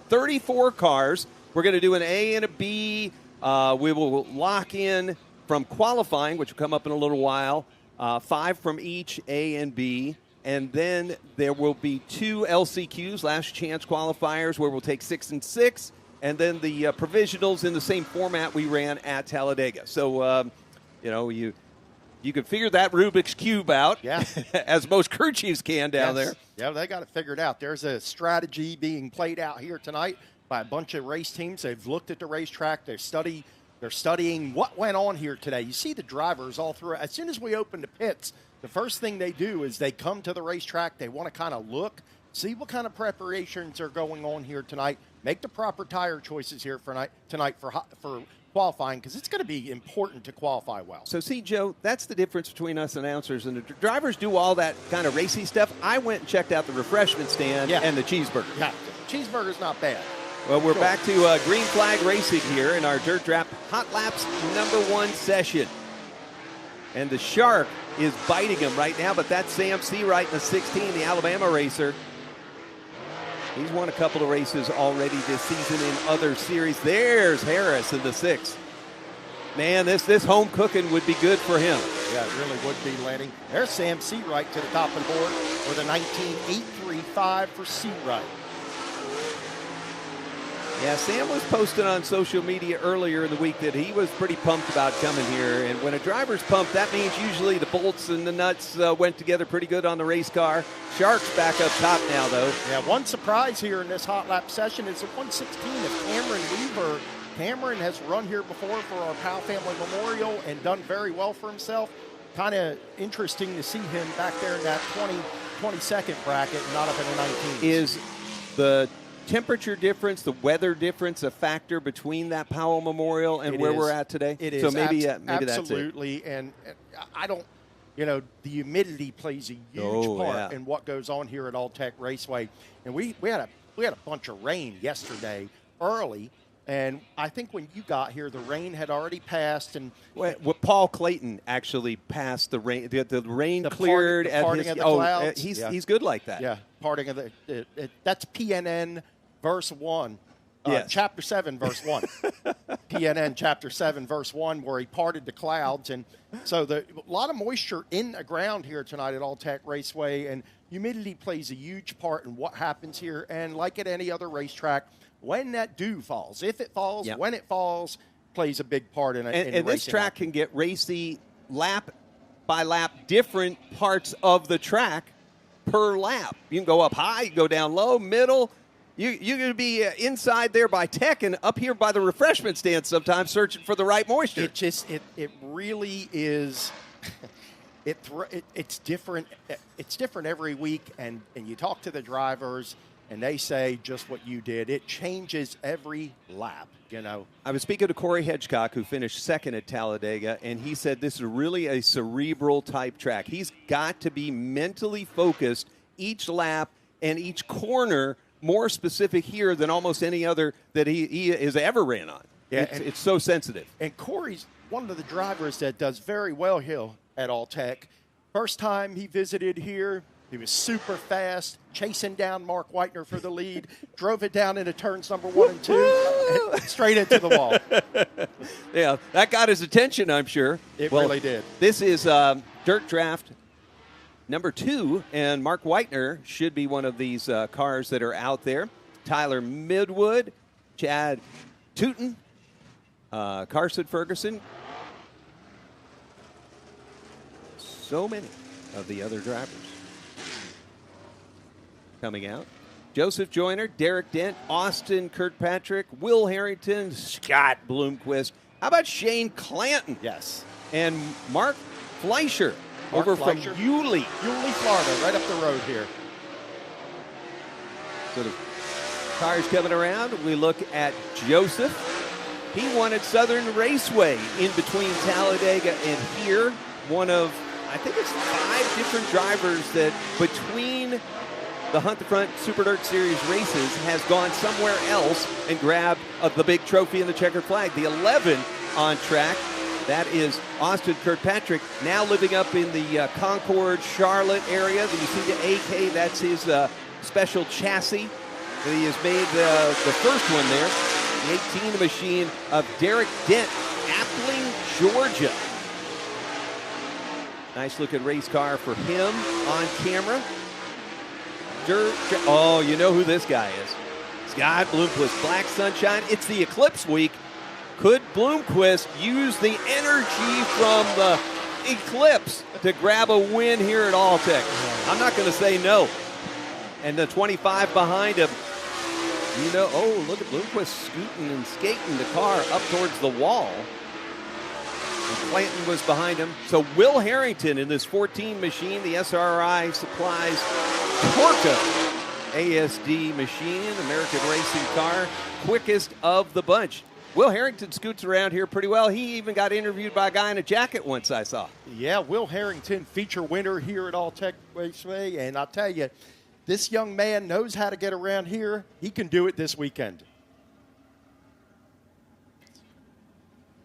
34 cars. We're going to do an A and a B. We will lock in from qualifying, which will come up in a little while, 5 from each A and B. And then there will be 2 LCQs, last chance qualifiers, where we'll take 6 and 6. And then the provisionals in the same format we ran at Talladega. So, you can figure that Rubik's Cube out, as most crew chiefs can down there. Yeah, they got it figured out. There's a strategy being played out here tonight by a bunch of race teams. They've looked at the racetrack. They're studying what went on here today. You see the drivers all through. As soon as we open the pits, the first thing they do is they come to the racetrack. They want to kind of look, see what kind of preparations are going on here tonight, make the proper tire choices here tonight for qualifying, because it's going to be important to qualify well. So, see, Joe, that's the difference between us announcers and the drivers. Do all that kind of racy stuff. I went and checked out the refreshment stand and the cheeseburger. Yeah, cheeseburger's not bad. Well, we're back to green flag racing here in our Dirt Draft Hot Laps #1 session. And the Shark is biting him right now, but that's Sam Seawright in the 16, the Alabama racer. He's won a couple of races already this season in other series. There's Harris in the 6. Man, this home cooking would be good for him. Yeah, it really would be, Lenny. There's Sam Seawright to the top of the board with a 19.835 for Seawright. Yeah, Sam was posting on social media earlier in the week that he was pretty pumped about coming here. And when a driver's pumped, that means usually the bolts and the nuts went together pretty good on the race car. Shark's back up top now, though. Yeah, one surprise here in this hot lap session is the 116 of Cameron Weaver. Cameron has run here before for our Powell Family Memorial and done very well for himself. Kind of interesting to see him back there in that 22nd bracket and not up in the 19s. Is the temperature difference, the weather difference, a factor between that Powell Memorial and where we're at today? It is. So maybe absolutely. that's it. And I don't, the humidity plays a huge part in what goes on here at All-Tech Raceway. And we had a bunch of rain yesterday early. And I think when you got here, the rain had already passed. And Paul Clayton actually passed the rain. The rain cleared at his. Of the clouds. He's good like that. Yeah, parting of that's PNN verse 1. Chapter 7, verse 1. PNN chapter 7, verse 1, where he parted the clouds. And so a lot of moisture in the ground here tonight at All-Tech Raceway. And humidity plays a huge part in what happens here. And like at any other racetrack, when that dew falls, if it falls, when it falls, plays a big part in it. And this track can get racy lap by lap, different parts of the track per lap. You can go up high, you can go down low, middle. You're going to be inside there by tech and up here by the refreshment stand sometimes searching for the right moisture. It really is. It's different. It's different every week, and you talk to the drivers, and they say just what you did. It changes every lap, I was speaking to Corey Hedgecock, who finished second at Talladega, and he said this is really a cerebral-type track. He's got to be mentally focused each lap and each corner, more specific here than almost any other that he has ever ran on. Yeah, it's so sensitive. And Corey's one of the drivers that does very well here at All-Tech. First time he visited here, he was super fast, chasing down Mark Whitener for the lead, drove it down into turns number 1 and 2, and straight into the wall. Yeah, that got his attention, I'm sure. It really did. This is Dirt Draft number 2, and Mark Whitener should be one of these cars that are out there. Tyler Midwood, Chad Tootin, Carson Ferguson. So many of the other drivers coming out. Joseph Joyner, Derek Dent, Austin Kirkpatrick, Will Harrington, Scott Bloomquist. How about Shane Clanton? Yes. And Mark Fleischer. From Yulee, Florida, right up the road here. So the cars coming around. We look at Joseph. He won at Southern Raceway in between Talladega and here. One of, I think it's 5 different drivers that between the Hunt the Front Super Dirt Series races has gone somewhere else and grabbed the big trophy and the checkered flag. The 11 on track. That is Austin Kirkpatrick, now living up in the Concord, Charlotte area. You see the AK, that's his special chassis He has made the first one there. The 18 machine of Derek Dent, Appling, Georgia. Nice looking race car for him on camera. Oh, you know who this guy is. Scott Bloomquist, Black Sunshine. It's the Eclipse week. Could Bloomquist use the energy from the Eclipse to grab a win here at Alltech? I'm not going to say no. And the 25 behind him. You know, oh, look at Bloomquist scooting and skating the car up towards the wall. And Clanton was behind him. So Will Harrington in this 14 machine, the SRI supplies Torca ASD machine, American racing car, quickest of the bunch. Will Harrington scoots around here pretty well. He even got interviewed by a guy in a jacket once, I saw. Yeah, Will Harrington, feature winner here at Alltech Raceway. And I'll tell you, this young man knows how to get around here. He can do it this weekend.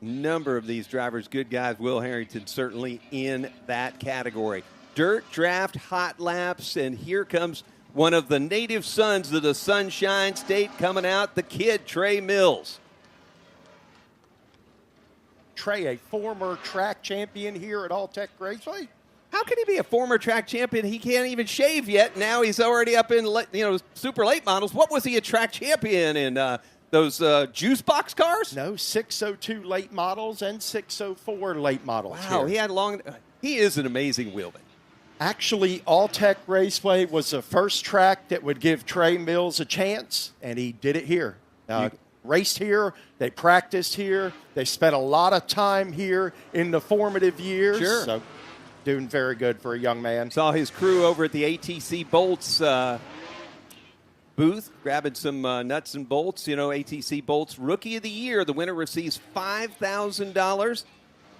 Number of these drivers, good guys. Will Harrington certainly in that category. Dirt draft hot laps, and here comes one of the native sons of the Sunshine State coming out, the kid, Trey Mills. Trey, a former track champion here at Alltech Raceway. How can he be a former track champion? He can't even shave yet. Now he's already up in super late models. What was he a track champion in? Those juice box cars? No, 602 late models and 604 late models. Wow, here. He is an amazing wheelman. Actually, Alltech Raceway was the first track that would give Trey Mills a chance, and he did it here. Raced here, they practiced here, they spent a lot of time here in the formative years. Sure. So, doing very good for a young man. Saw his crew over at the ATC Bolts booth, grabbing some nuts and bolts. You know, ATC Bolts Rookie of the Year. The winner receives $5,000,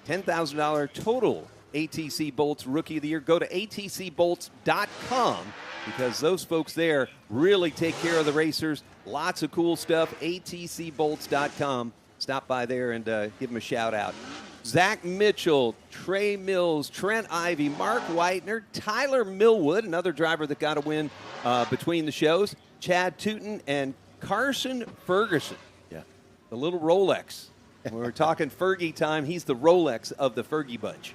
$10,000 total. ATC Bolts Rookie of the Year. Go to atcbolts.com because those folks there really take care of the racers. Lots of cool stuff. atcbolts.com. Stop by there and give them a shout out. Zach Mitchell, Trey Mills, Trent Ivey, Mark Whitener, Tyler Millwood, another driver that got a win between the shows, Chad Tootin, and Carson Ferguson. Yeah. The little Rolex. When we're talking Fergie time, he's the Rolex of the Fergie bunch.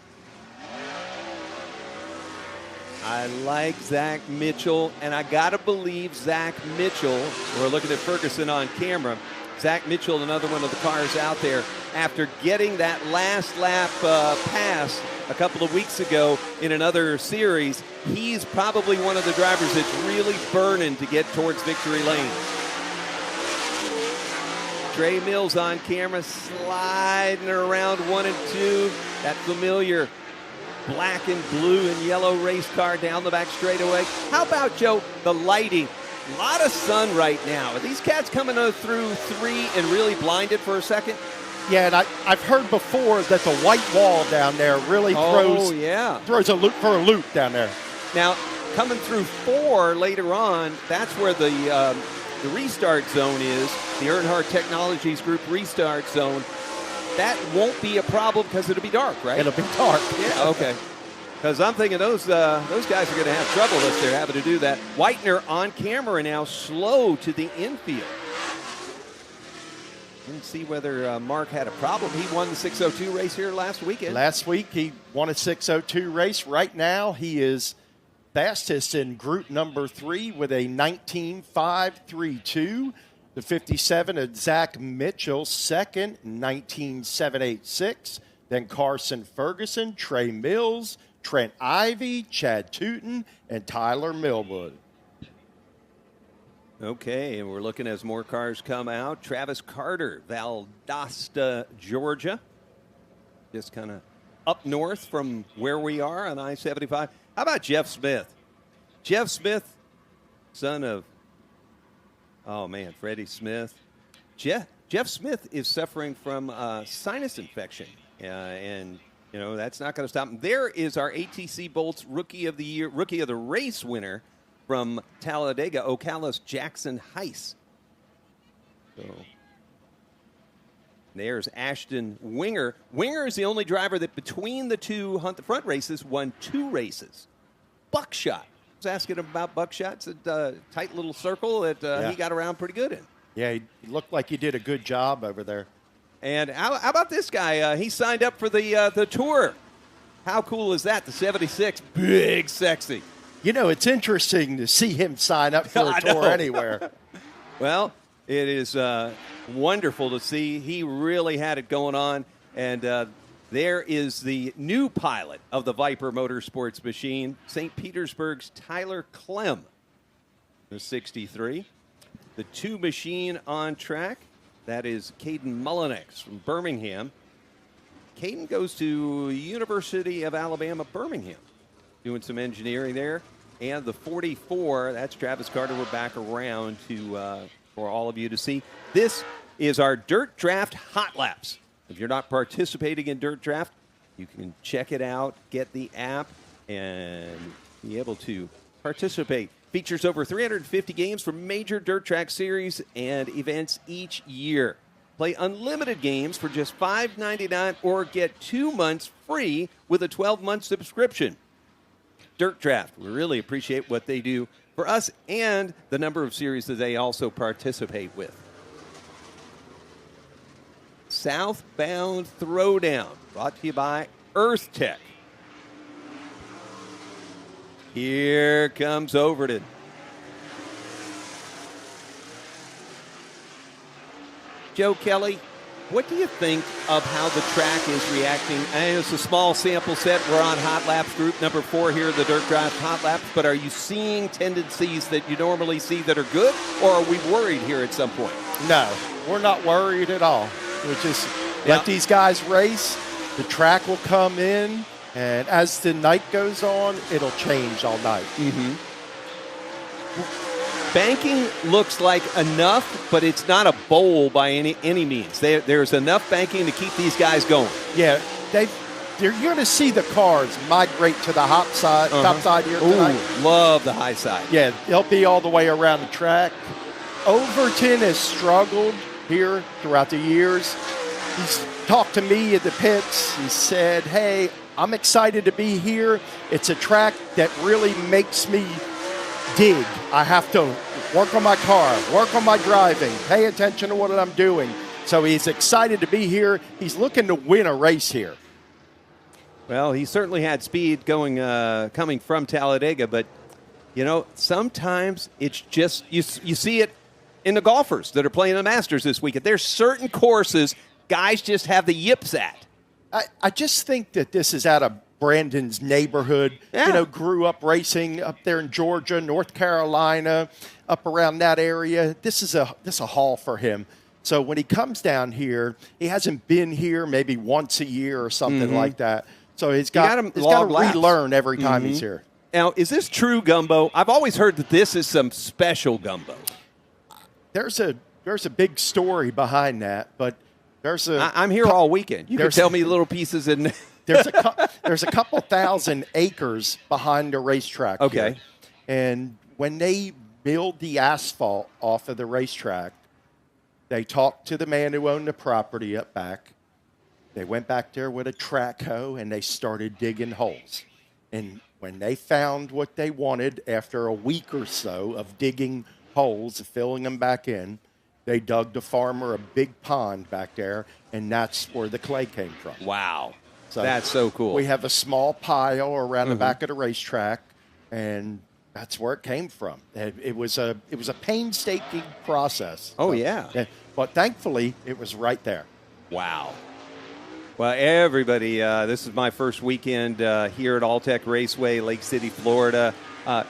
I like Zach Mitchell, and I got to believe Zach Mitchell, we're looking at Ferguson on camera, Zach Mitchell, another one of the cars out there, after getting that last lap pass a couple of weeks ago in another series, he's probably one of the drivers that's really burning to get towards victory lane. Trey Mills on camera, sliding around 1 and 2, that familiar black and blue and yellow race car down the back straightaway. How about, Joe, the lighting? A lot of sun right now. Are these cats coming through 3 and really blinded for a second? Yeah, and I've heard before that the white wall down there really throws a loop down there. Now, coming through 4 later on, that's where the restart zone is, the Earnhardt Technologies Group restart zone. That won't be a problem because it'll be dark, right? It'll be dark. Yeah, okay. Because I'm thinking those guys are going to have trouble if they're having to do that. Whitener on camera now, slow to the infield. Didn't see whether Mark had a problem. He won the 602 race here last weekend. Last week he won a 602 race. Right now he is fastest in group number 3 with a 19.532. The 57 of Zach Mitchell, second, 19.786. Then Carson Ferguson, Trey Mills, Trent Ivey, Chad Tootin, and Tyler Millwood. Okay, and we're looking as more cars come out. Travis Carter, Valdosta, Georgia. Just kind of up north from where we are on I-75. How about Jeff Smith? Jeff Smith, son of Freddie Smith. Jeff Smith is suffering from sinus infection, and that's not going to stop him. There is our ATC Bolts Rookie of the Year, Rookie of the Race winner from Talladega, Ocala's Jackson Heiss. So there's Ashton Winger. Winger is the only driver that between the two Hunt the Front races won 2 races. Buckshot was asking him about buckshots. A tight little circle that he got around pretty good in. Yeah, he looked like he did a good job over there. And how about this guy? He signed up for the tour. How cool is that? The 76, big, sexy. You know, it's interesting to see him sign up for a tour anywhere. Well, it is wonderful to see. He really had it going on. And there is the new pilot of the Viper Motorsports machine, St. Petersburg's Tyler Clem, the 63. The 2 machine on track, that is Caden Mullinex from Birmingham. Caden goes to University of Alabama, Birmingham, doing some engineering there. And the 44, that's Travis Carter. We're back around for all of you to see. This is our Dirt Draft Hot Laps. If you're not participating in Dirt Draft, you can check it out, get the app, and be able to participate. Features over 350 games from major dirt track series and events each year. Play unlimited games for just $5.99 or get 2 months free with a 12-month subscription. Dirt Draft, we really appreciate what they do for us and the number of series that they also participate with. Southbound Throwdown, brought to you by Earth Tech. Here comes Overton. Joe Kelly, what do you think of how the track is reacting? I know it's a small sample set. We're on Hot Laps group number 4 here, the Dirt Draft Hot Laps. But are you seeing tendencies that you normally see that are good, or are we worried here at some point? No, we're not worried at all. We just let these guys race. The track will come in, and as the night goes on, it'll change all night. Mm-hmm. Banking looks like enough, but it's not a bowl by any means. There's enough banking to keep these guys going. Yeah, you're going to see the cars migrate to the top side here tonight. Ooh, love the high side. Yeah, they'll be all the way around the track. Overton has struggled here throughout the years. He's talked to me at the pits. He said, hey, I'm excited to be here. It's a track that really makes me dig. I have to work on my car, work on my driving, pay attention to what I'm doing. So he's excited to be here. He's looking to win a race here. Well, he certainly had speed coming from Talladega, but, you know, sometimes it's just, you see it in the golfers that are playing the Masters this weekend. There's certain courses guys just have the yips at. I just think that this is out of Brandon's neighborhood. Yeah. You know, grew up racing up there in Georgia, North Carolina, up around that area. This is a haul for him. So when he comes down here, he hasn't been here maybe once a year or something like that. So he's got to relearn every time he's here. Now, is this true gumbo? I've always heard that this is some special gumbo. There's a big story behind that, but I'm here all weekend. You can tell me little pieces in. There's a couple thousand acres behind the racetrack. Okay. Here. And when they build the asphalt off of the racetrack, they talked to the man who owned the property up back. They went back there with a track hoe and they started digging holes. And when they found what they wanted after a week or so of digging holes, filling them back in, they dug the farmer a big pond back there, and that's where the clay came from. Wow. So that's so cool. We have a small pile around the back of the racetrack, and that's where it came from. It was a painstaking process. Oh, yeah. But thankfully, it was right there. Wow. Well, everybody, this is my first weekend here at Alltech Raceway, Lake City, Florida.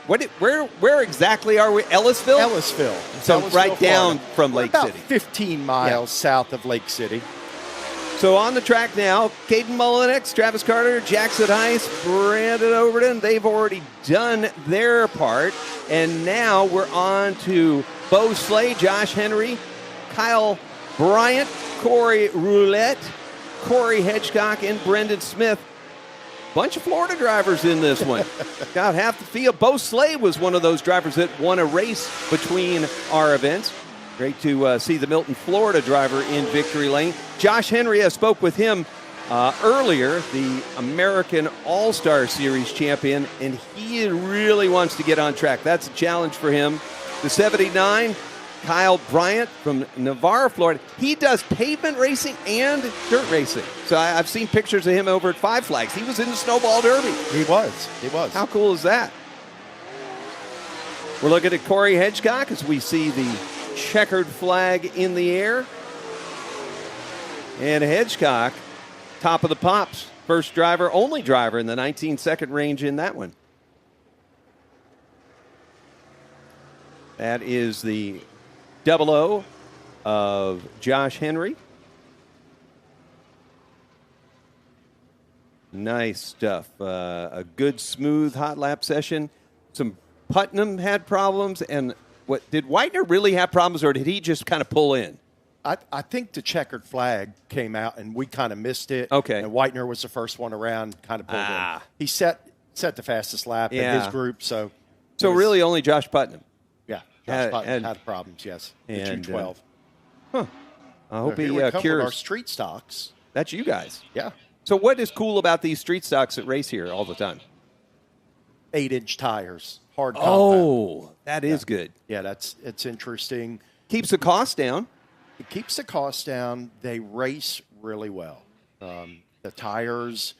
Where exactly are we? Ellisville? Ellisville. So Ellisville, right down Florida. from Lake We're about City. 15 miles south of Lake City. So on the track now, Caden Mullinex, Travis Carter, Jackson Heiss, Brandon Overton, they've already done their part. And now we're on to Bo Slay, Josh Henry, Kyle Bryant, Corey Roulette, Corey Hedgecock, and Brendan Smith. Bunch of Florida drivers in this one. Got half the field. Bo Slay was one of those drivers that won a race between our events. Great to see the Milton, Florida driver in victory lane. Josh Henry, I spoke with him earlier, the American All-Star Series champion, and he really wants to get on track. That's a challenge for him. The 79, Kyle Bryant from Navarre, Florida. He does pavement racing and dirt racing. So I've seen pictures of him over at Five Flags. He was in the Snowball Derby. He was. How cool is that? We're looking at Corey Hedgecock as we see the checkered flag in the air. And Hedgecock, top of the pops. First driver, only driver in the 19-second range in that one. That is the 00 of Josh Henry. Nice stuff. A good, smooth hot lap session. Some Putnam had problems, and did Whitener really have problems, or did he just kind of pull in? I think the checkered flag came out, and we kind of missed it. Okay. And Whitener was the first one around, kind of pulled in. He set the fastest lap in his group. So really only Josh Putnam. Yeah, Josh Putnam had problems, yes. The 212. I hope he cures. With our street stocks. That's you guys. Yeah. So what is cool about these street stocks that race here all the time? 8-inch tires, hard compound. Oh, that is good. Yeah, it's interesting. Keeps the cost down. It keeps the cost down. They race really well. The tires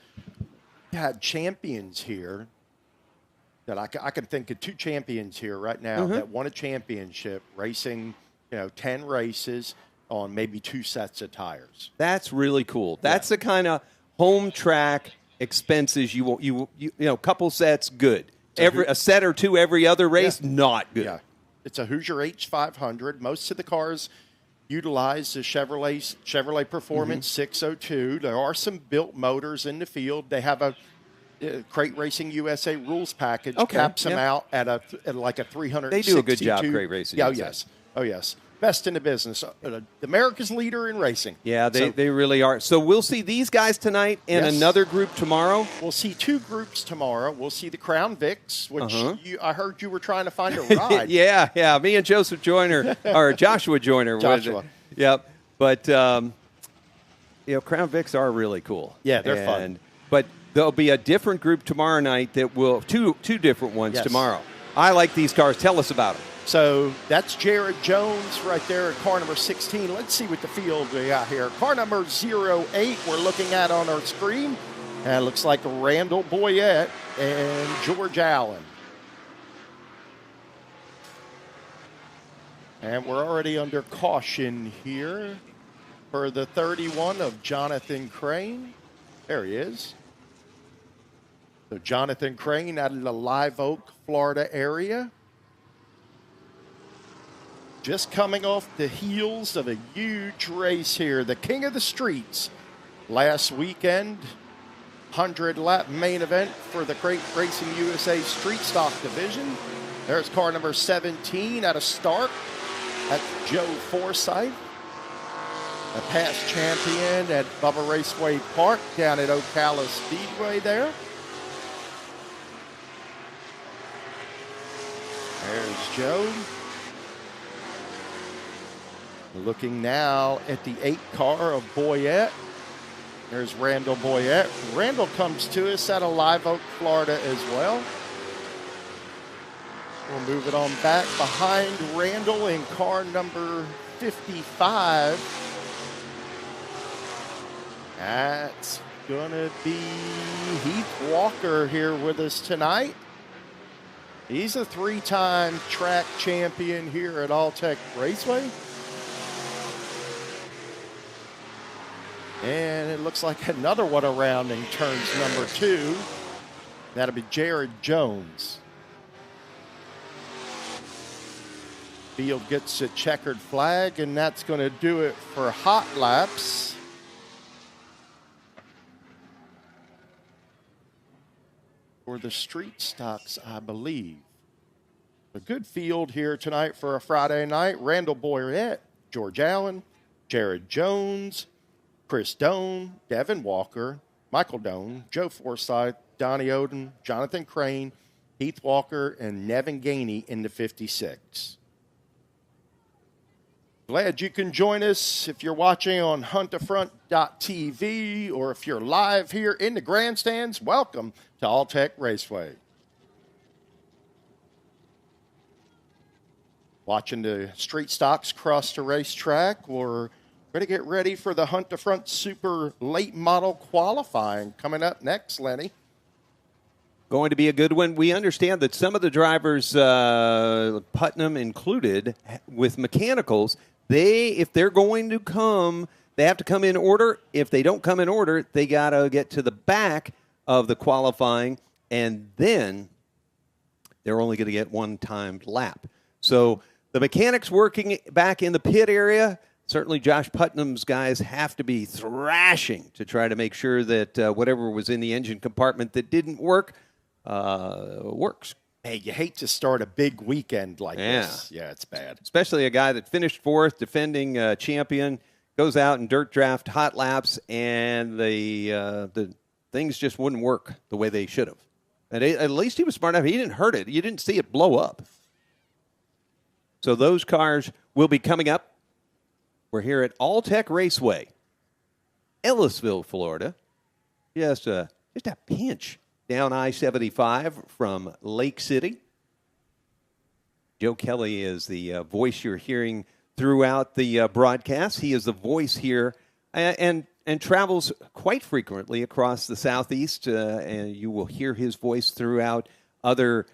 had champions here that I can think of 2 champions here right now that won a championship racing, 10 races on maybe 2 sets of tires. That's really cool. That's the kind of home track expenses you couple sets, good. A set or 2 every other race, not good. Yeah. It's a Hoosier H500. Most of the cars utilize the Chevrolet Performance 602. There are some built motors in the field. They have a Crate Racing USA rules package caps them out at like a 362. They do a good job, Crate Racing. Yeah, oh yes. Best in the business. America's leader in racing. Yeah, they really are. So we'll see these guys tonight and another group tomorrow. We'll see 2 groups tomorrow. We'll see the Crown Vics, which I heard you were trying to find a ride. yeah. Me and Joseph Joyner, or Joshua Joyner. Joshua. Yep. But, Crown Vics are really cool. Yeah, they're fun. But there'll be a different group tomorrow night that will, two different ones tomorrow. I like these cars. Tell us about them. So that's Jared Jones right there at car number 16. Let's see what the field we got here. Car number 08 we're looking at on our screen. And it looks like Randall Boyette and George Allen. And we're already under caution here for the 31 of Jonathan Crane. There he is. So Jonathan Crane out of the Live Oak, Florida area. Just coming off the heels of a huge race here, the King of the Streets. Last weekend, 100-lap main event for the Crate Racing USA Street Stock Division. There's car number 17 out of Stark. That's Joe Forsythe, a past champion at Bubba Raceway Park down at Ocala Speedway there. There's Joe. Looking now at the 8 car of Boyette. There's Randall Boyette. Randall comes to us out of Live Oak, Florida as well. We'll move it on back behind Randall in car number 55. That's going to be Heath Walker here with us tonight. He's a 3-time track champion here at Alltech Raceway. And it looks like another one around in turns number 2. That'll be Jared Jones. Field gets a checkered flag, and that's going to do it for hot laps. For the street stocks, I believe. A good field here tonight for a Friday night. Randall Boyette, George Allen, Jared Jones, Chris Doan, Devin Walker, Michael Doan, Joe Forsythe, Donnie Oden, Jonathan Crane, Heath Walker, and Nevin Gainey in the 56. Glad you can join us if you're watching on huntthefront.tv or if you're live here in the grandstands. Welcome to Alltech Raceway. Watching the street stocks cross the racetrack. We're going to get ready for the Hunt the Front Super Late Model Qualifying coming up next, Lenny. Going to be a good one. We understand that some of the drivers, Putnam included, with mechanicals, if they're going to come, they have to come in order. If they don't come in order, they got to get to the back of the qualifying, and then they're only going to get one timed lap. So the mechanics working back in the pit area, certainly Josh Putnam's guys have to be thrashing to try to make sure that whatever was in the engine compartment that didn't work works. Hey, you hate to start a big weekend like this. Yeah, it's bad. Especially a guy that finished fourth, defending champion, goes out and dirt draft hot laps, and the things just wouldn't work the way they should have. And at least he was smart enough. He didn't hurt it. You didn't see it blow up. So those cars will be coming up. We're here at Alltech Raceway, Ellisville, Florida. Just a pinch down I-75 from Lake City. Joe Kelly is the voice you're hearing throughout the broadcast. He is the voice here and travels quite frequently across the Southeast, and you will hear his voice throughout other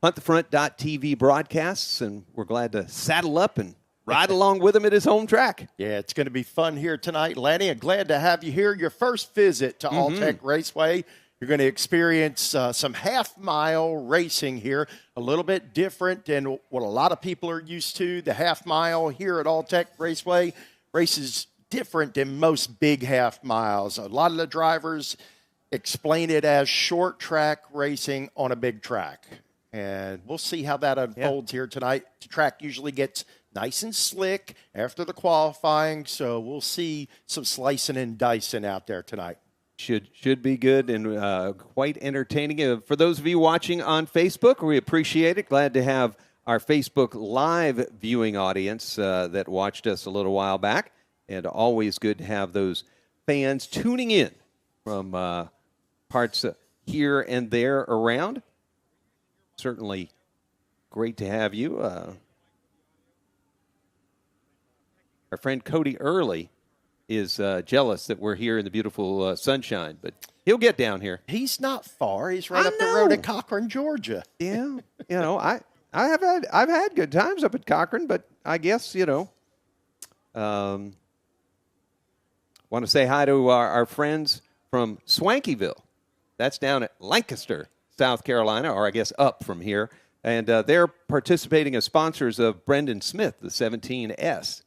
HuntTheFront.tv broadcasts, and we're glad to saddle up and ride along with him at his home track. Yeah, it's going to be fun here tonight, Lanny. I'm glad to have you here. Your first visit to Alltech Raceway. You're going to experience some half-mile racing here, a little bit different than what a lot of people are used to. The half-mile here at Alltech Raceway races different than most big half-miles. A lot of the drivers explain it as short-track racing on a big track. And we'll see how that unfolds here tonight. The track usually gets nice and slick after the qualifying, so we'll see some slicing and dicing out there tonight. Should be good and quite entertaining. For those of you watching on Facebook, we appreciate it. Glad to have our Facebook Live viewing audience that watched us a little while back. And always good to have those fans tuning in from parts here and there around. Certainly great to have you. Our friend Cody Early is jealous that we're here in the beautiful sunshine, but he'll get down here. He's not far. He's right up the road at Cochran, Georgia. Yeah, I've had good times up at Cochran, but I guess want to say hi to our friends from Swankyville. That's down at Lancaster, South Carolina, or I guess up from here, and they're participating as sponsors of Brendan Smith, the 17S,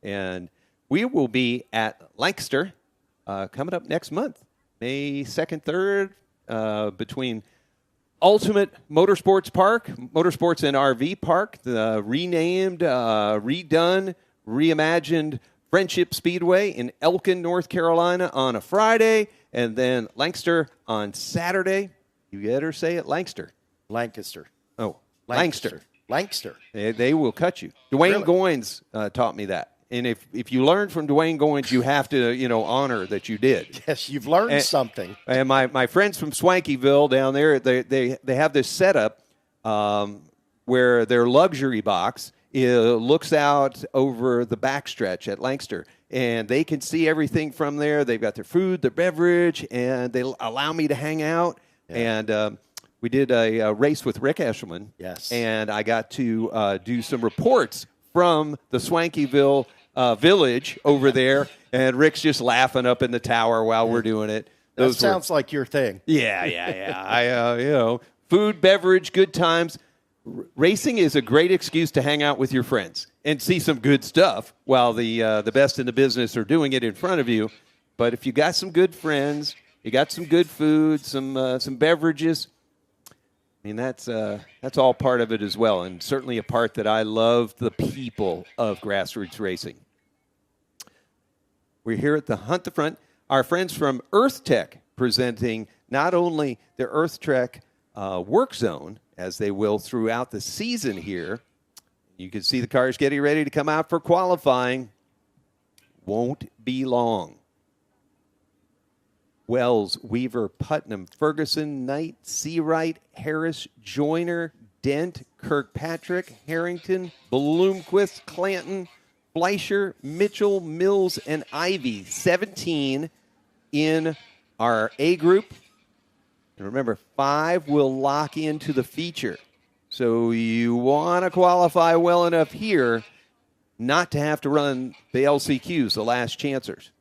and we will be at Lancaster coming up next month, May 2nd, 3rd, between Ultimate Motorsports and RV Park, the renamed, redone, reimagined Friendship Speedway in Elkin, North Carolina on a Friday, and then Lancaster on Saturday. You better say it, Lancaster. Lancaster. Oh, Lancaster. Lancaster. They will cut you. Dwayne Goins taught me that. And if you learn from Dwayne Goins, you have to, honor that you did. Yes, you've learned something. And my friends from Swankyville down there, they have this setup where their luxury box looks out over the backstretch at Lancaster. And they can see everything from there. They've got their food, their beverage, and they allow me to hang out. Yeah. And we did a race with Rick Eshelman. Yes. And I got to do some reports from the Swankyville village over there, and Rick's just laughing up in the tower while we're doing it. That sounds like your thing. Yeah. Food, beverage, good times. Racing is a great excuse to hang out with your friends and see some good stuff while the best in the business are doing it in front of you. But if you got some good friends, you got some good food, some beverages, I mean, that's all part of it as well, and certainly a part that I love the people of grassroots racing. We're here at the Hunt the Front. Our friends from EarthTech presenting not only the EarthTech Work Zone, as they will throughout the season here. You can see the cars getting ready to come out for qualifying. Won't be long. Wells, Weaver, Putnam, Ferguson, Knight, Seawright, Harris, Joyner, Dent, Kirkpatrick, Harrington, Bloomquist, Clanton, Fleischer, Mitchell, Mills, and Ivy. 17 in our A group. And remember, 5 will lock into the feature. So you want to qualify well enough here not to have to run the LCQs, the last chancers.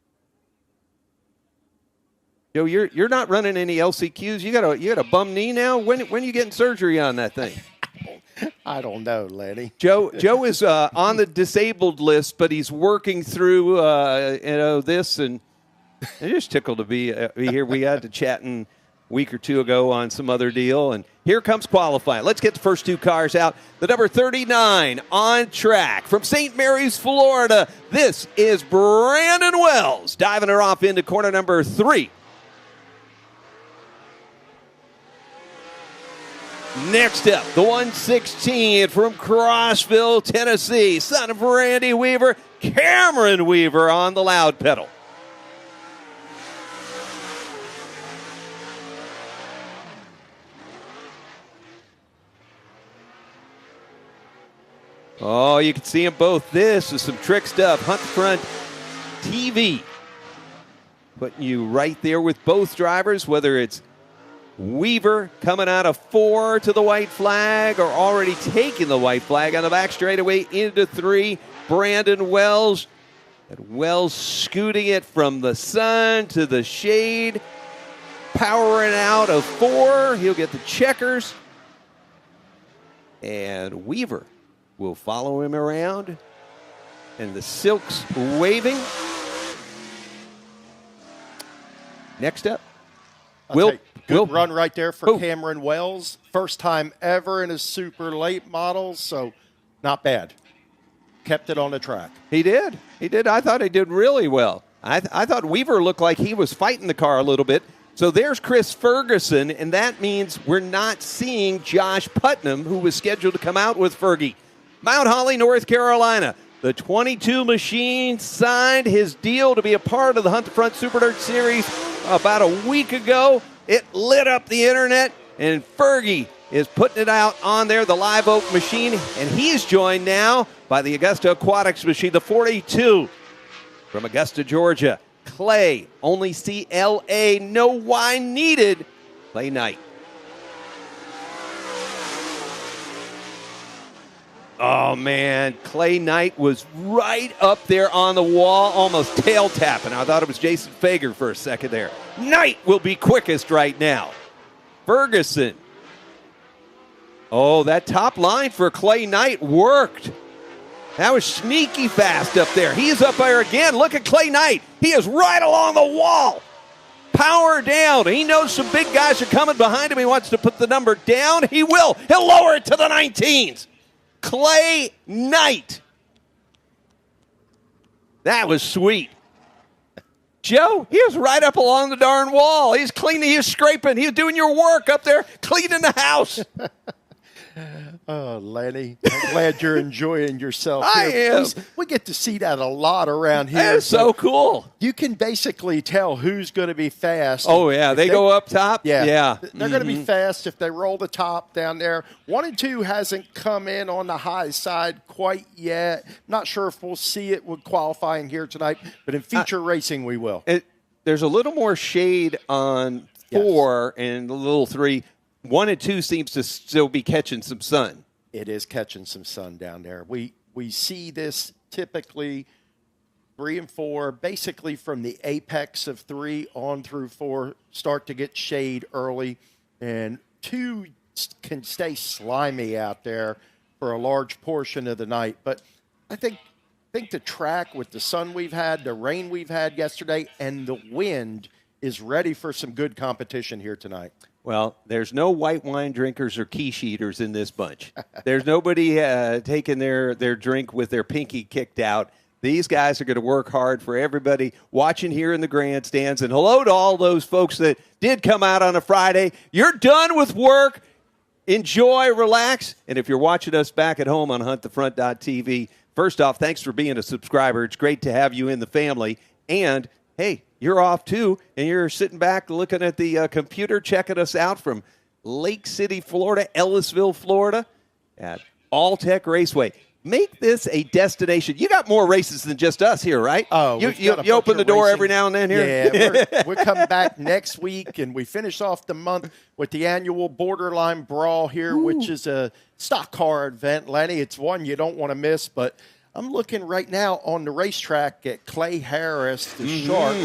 Joe, you're not running any LCQs. You got a bum knee now. When are you getting surgery on that thing? I don't know, Lenny. Joe is on the disabled list, but he's working through this, and I'm just tickled to be here. We had to chat a week or two ago on some other deal, and here comes qualifying. Let's get the first 2 cars out. The number 39 on track from St. Mary's, Florida. This is Brandon Wells diving her off into corner number 3. Next up, the 116 from Crossville, Tennessee, son of Randy Weaver, Cameron Weaver on the loud pedal. Oh, you can see them both. This is some trick stuff. Hunt Front TV. Putting you right there with both drivers, whether it's Weaver coming out of 4 to the white flag or already taking the white flag on the back straightaway into 3. Brandon Wells. And Wells scooting it from the sun to the shade. Powering out of 4. He'll get the checkers. And Weaver will follow him around. And the silks waving. Next up. Good run right there for Cameron Wells. First time ever in a super late model, so not bad. Kept it on the track. He did. I thought he did really well. I thought Weaver looked like he was fighting the car a little bit. So there's Chris Ferguson, and that means we're not seeing Josh Putnam, who was scheduled to come out with Fergie. Mount Holly, North Carolina. The 22 machine signed his deal to be a part of the Hunt the Front Super Dirt Series about a week ago. It lit up the internet, and Fergie is putting it out on there, the Live Oak machine, and he's joined now by the Augusta Aquatics machine, the 42 from Augusta, Georgia. Clay, only CLA, no wine needed. Clay Knight. Oh, man, Clay Knight was right up there on the wall, almost tail tapping. I thought it was Jason Fager for a second there. Knight will be quickest right now. Ferguson. Oh, that top line for Clay Knight worked. That was sneaky fast up there. He's up there again. Look at Clay Knight. He is right along the wall. Power down. He knows some big guys are coming behind him. He wants to put the number down. He will. He'll lower it to the 19s. Clay Knight. That was sweet. Joe, he was right up along the darn wall. He's cleaning, he's scraping, he's doing your work up there, cleaning the house. Oh, Lenny, I'm glad you're enjoying yourself. I am. We get to see that a lot around here. That's so cool. You can basically tell who's going to be fast. Oh, yeah. They go up top? Yeah. They're going to be fast if they roll the top down there. 1 and 2 hasn't come in on the high side quite yet. Not sure if we'll see it with qualifying here tonight, but in feature racing we will. There's a little more shade on 4 and a little 3. 1 and 2 seems to still be catching some sun. It is catching some sun down there. We see this typically 3 and 4, basically from the apex of 3 on through 4, start to get shade early, and 2 can stay slimy out there for a large portion of the night. But I think the track with the sun we've had, the rain we've had yesterday, and the wind is ready for some good competition here tonight. Well, there's no white wine drinkers or quiche eaters in this bunch. There's nobody taking their drink with their pinky kicked out. These guys are going to work hard for everybody watching here in the grandstands. And hello to all those folks that did come out on a Friday. You're done with work. enjoy, relax. And if you're watching us back at home on huntthefront.tv, first off, thanks for being a subscriber. It's great to have you in the family. And, hey, you're off too, and you're sitting back looking at the computer, checking us out from Lake City, Florida, Ellisville, Florida, at All-Tech Raceway. Make this a destination. You got more races than just us here, right? Oh, you open the door every now and then here? Yeah, we're coming back next week, and we finish off the month with the annual Borderline Brawl here, which is a stock car event, Lenny. It's one you don't want to miss, but I'm looking right now on the racetrack at Clay Harris, the Shark,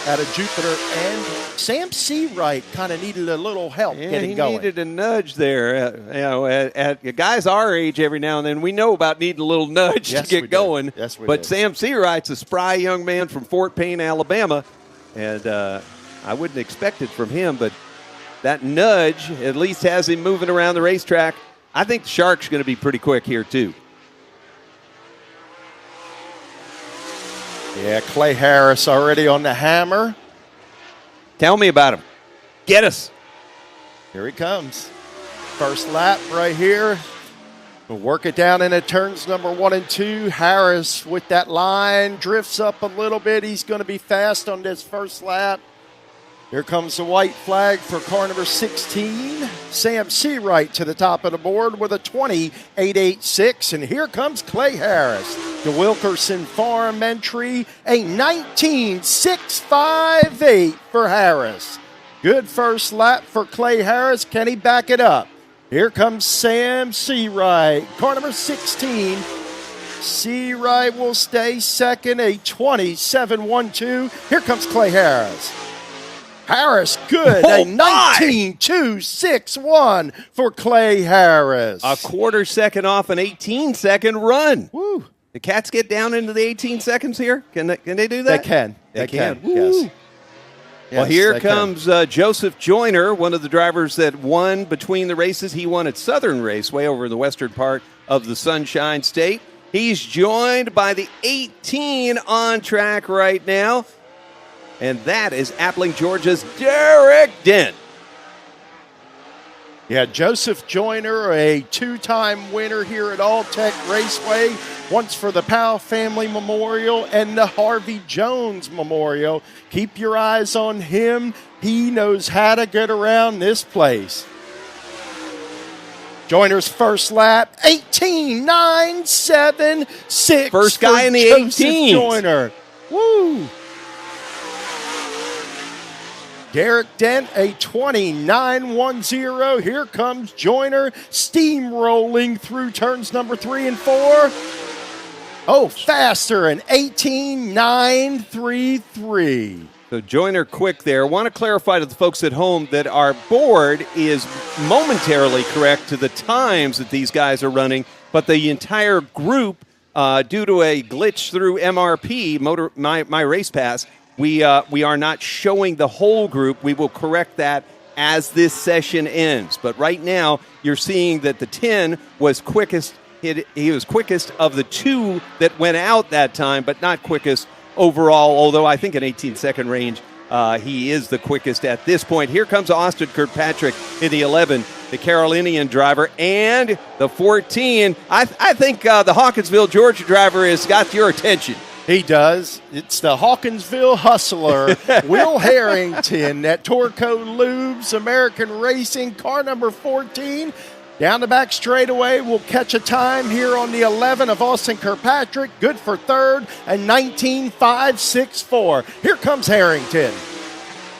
out of Jupiter, and Sam Seawright kind of needed a little help getting going. He needed a nudge there. At guys our age, every now and then, we know about needing a little nudge to get going. Yes, we But did. Sam Seawright's a spry young man from Fort Payne, Alabama, and I wouldn't expect it from him, but that nudge at least has him moving around the racetrack. I think the Shark's going to be pretty quick here, too. Yeah, Clay Harris already on the hammer. Tell me about him. Get us. Here he comes. First lap right here. We'll work it down into turns number 1 and 2. Harris with that line drifts up a little bit. He's going to be fast on this first lap. Here comes the white flag for car number 16. Sam Seawright to the top of the board with a 20.886. And here comes Clay Harris. The Wilkerson Farm entry, a 19.658 for Harris. Good first lap for Clay Harris. Can he back it up? Here comes Sam Seawright, car number 16. Seawright will stay second, a 27.12. Here comes Clay Harris. Harris, good, a 19.261 for Clay Harris. A quarter second off an 18-second run. Woo. The Cats get down into the 18 seconds here? Can they do that? They can. They can. Yes. Well, Yes, here they comes Joseph Joyner, one of the drivers that won between the races. He won at Southern Raceway over in the western part of the Sunshine State. He's joined by the 18 on track right now, and that is Appling, Georgia's Derek Dent. Yeah, Joseph Joyner, a two-time winner here at All-Tech Raceway, once for the Powell Family Memorial and the Harvey Jones Memorial. Keep your eyes on him. He knows how to get around this place. Joyner's first lap, 18.976. First guy in the Joseph 18s. Joyner. Woo! Derek Dent, a 29.10. Here comes Joyner, steamrolling through turns number 3 and 4. Oh, faster, an 18.933. So Joyner quick there. I want to clarify to the folks at home that our board is momentarily correct to the times that these guys are running, but the entire group, due to a glitch through MRP, my Race Pass, we are not showing the whole group. We will correct that as this session ends. But right now, you're seeing that the 10 was quickest. He was quickest of the two that went out that time, but not quickest overall, although I think an 18-second range, he is the quickest at this point. Here comes Austin Kirkpatrick in the 11, the Carolinian driver, and the 14. I think the Hawkinsville, Georgia driver has got your attention. He does. It's the Hawkinsville Hustler, Will Harrington at Torco Lubes, American Racing, car number 14. Down the back straightaway, we'll catch a time here on the 11 of Austin Kirkpatrick. Good for third, a 19.564. Here comes Harrington.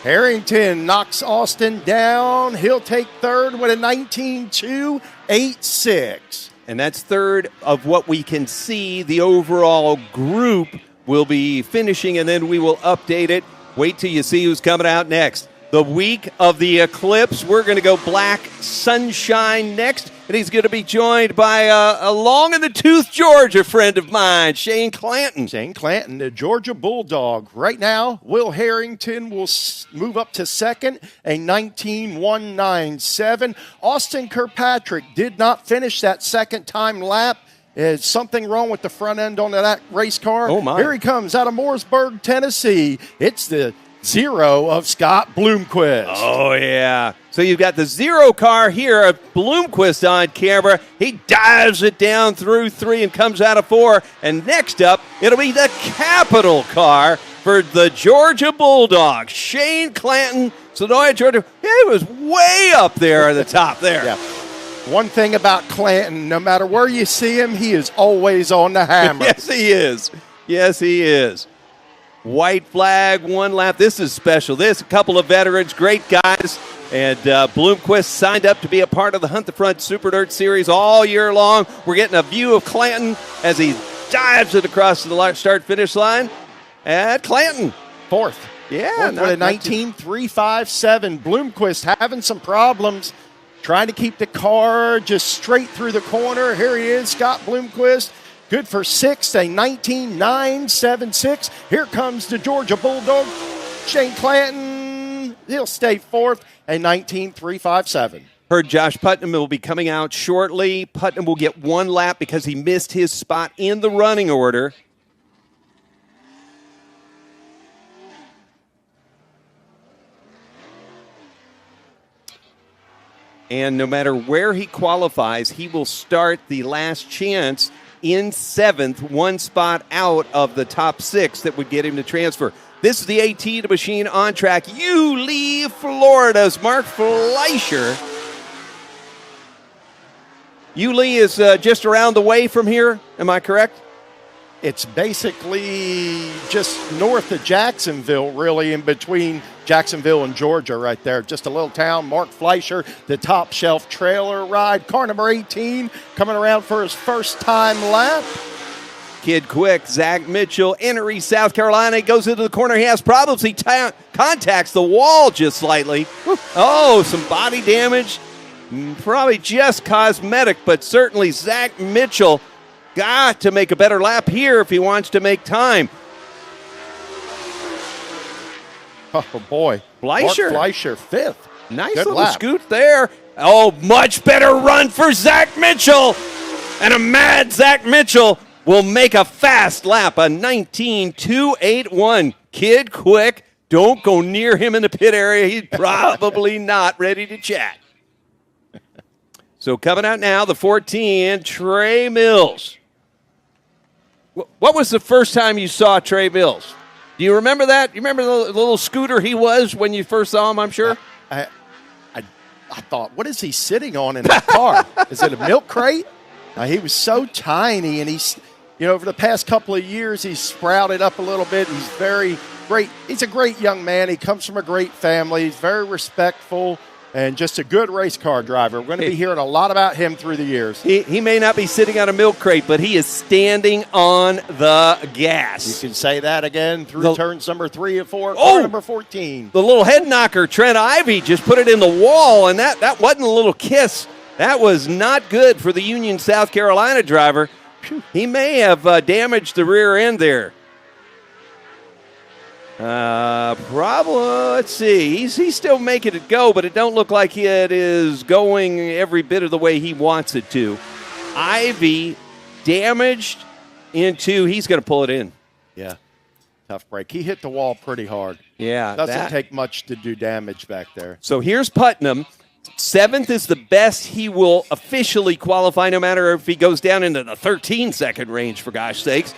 Harrington knocks Austin down. He'll take third with a 19.286. And that's third of what we can see. The overall group will be finishing, and then we will update it. Wait till you see who's coming out next. The week of the eclipse, we're going to go Black Sunshine next, and he's going to be joined by a long-in-the-tooth Georgia friend of mine, Shane Clanton. Shane Clanton, the Georgia Bulldog. Right now, Will Harrington will move up to second, a 19.197. Austin Kirkpatrick did not finish that second-time lap. Is something wrong with the front end on that race car? Oh, my. Here he comes out of Mooresburg, Tennessee. It's the 0 of Scott Bloomquist. Oh, yeah. So you've got the 0 car here of Bloomquist on camera. He dives it down through 3 and comes out of 4. And next up, it'll be the capital car for the Georgia Bulldogs. Shane Clanton, Sonoya, Georgia. He was way up there at the top there. Yeah. One thing about Clanton, no matter where you see him, he is always on the hammer. Yes, he is. Yes, he is. White flag, 1 lap. This is special. This, a couple of veterans, great guys. And Bloomquist signed up to be a part of the Hunt the Front Super Dirt Series all year long. We're getting a view of Clanton as he dives it across the start-finish line. And Clanton. 4th. Yeah. With a 19.357. Bloomquist having some problems trying to keep the car just straight through the corner. Here he is, Scott Bloomquist. Good for 6th, a 19.976. Here comes the Georgia Bulldog. Shane Clanton, he'll stay 4th, a 19.357. Heard Josh Putnam will be coming out shortly. Putnam will get 1 lap because he missed his spot in the running order. And no matter where he qualifies, he will start the last chance in 7th, 1 spot out of the top 6 that would get him to transfer. This is the AT to machine on track. Yulee, Florida's Mark Fleischer. Yulee is just around the way from here. Am I correct? It's basically just north of Jacksonville, really, in between Jacksonville and Georgia right there. Just a little town. Mark Fleischer, the top shelf trailer ride. Car number 18 coming around for his first time lap. Kid quick, Zach Mitchell, Erie, South Carolina. He goes into the corner. He has problems. He contacts the wall just slightly. Oh, some body damage. Probably just cosmetic, but certainly Zach Mitchell got to make a better lap here if he wants to make time. Oh, boy. Fleischer. Mark Fleischer, 5th. Nice Good little lap. scoot there. Oh, much better run for Zach Mitchell. And a mad Zach Mitchell will make a fast lap, a 19.281. Kid quick. Don't go near him in the pit area. He's probably not ready to chat. So coming out now, the 14, Trey Mills. What was the first time you saw Trey Mills? Do you remember that? You remember the little scooter he was when you first saw him, I'm sure? I thought, what is he sitting on in that car? Is it a milk crate? He was so tiny, and he's, over the past couple of years, he's sprouted up a little bit. He's very great. He's a great young man. He comes from a great family. He's very respectful and just a good race car driver. We're going to be hearing a lot about him through the years. He may not be sitting on a milk crate, but he is standing on the gas. You can say that again through turns number 3 and 4, number 14. The little head knocker, Trent Ivey, just put it in the wall, and that wasn't a little kiss. That was not good for the Union, South Carolina driver. He may have damaged the rear end there. Probably, let's see. He's still making it go, but it don't look like it is going every bit of the way he wants it to. Ivy damaged into, he's going to pull it in. Yeah, tough break. He hit the wall pretty hard. Yeah. Doesn't take much to do damage back there. So here's Putnam. 7th is the best he will officially qualify, no matter if he goes down into the 13-second range, for gosh sakes.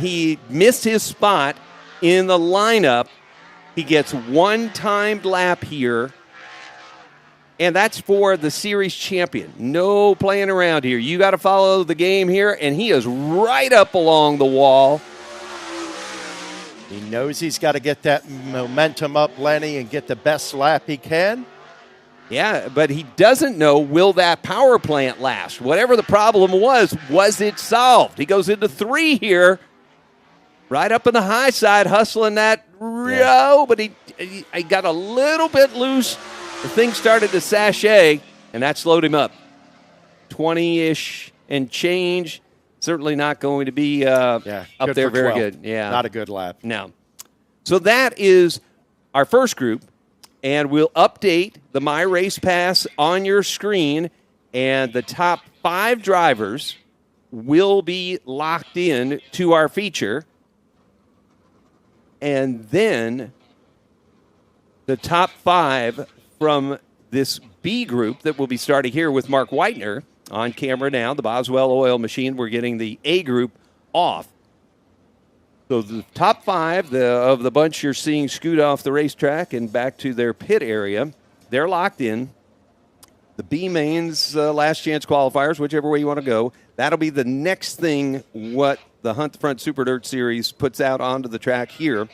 He missed his spot in the lineup. He gets 1 timed lap here, and that's for the series champion. No playing around here. You got to follow the game here, and he is right up along the wall. He knows he's got to get that momentum up, Lenny, and get the best lap he can. Yeah, but he doesn't know, will that power plant last? Whatever the problem was it solved? He goes into 3 here. Right up in the high side, hustling that row, but he got a little bit loose. The thing started to sashay, and that slowed him up. 20-ish and change. Certainly not going to be up there very good. Yeah, not a good lap. No. So that is our first group, and we'll update the My Race Pass on your screen, and the top 5 drivers will be locked in to our feature. And then the top 5 from this B group that will be starting here with Mark Whitener on camera now. The Boswell Oil Machine. We're getting the A group off. So the top 5 of the bunch you're seeing scoot off the racetrack and back to their pit area, they're locked in. The B mains, last chance qualifiers, whichever way you want to go, that'll be the next thing what the Hunt the Front Super Dirt Series puts out onto the track here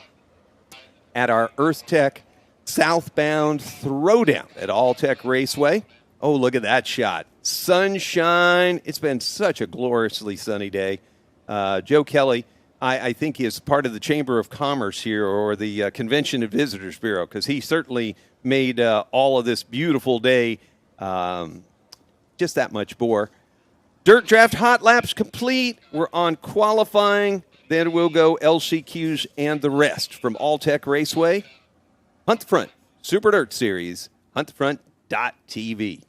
at our Earth Tech southbound throwdown at All Tech Raceway. Oh, look at that shot. Sunshine. It's been such a gloriously sunny day. Joe Kelly, I think, is part of the Chamber of Commerce here, or the Convention and Visitors Bureau, because he certainly made all of this beautiful day just that much more. Dirt Draft hot laps complete. We're on qualifying. Then we'll go LCQs and the rest from All Tech Raceway. Hunt the Front Super Dirt Series, huntthefront.tv.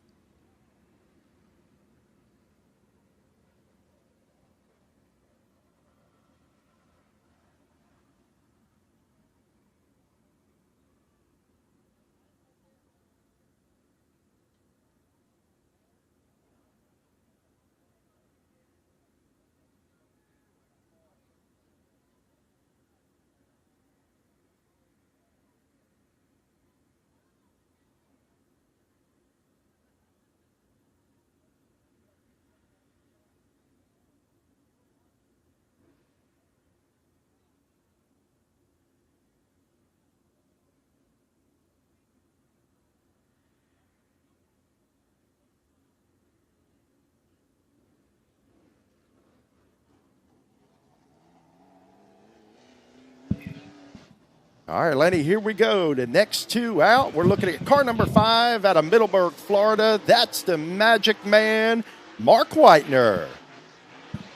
All right, Lenny, here we go. The next 2 out. We're looking at car number 5 out of Middleburg, Florida. That's the Magic Man, Mark Whitener.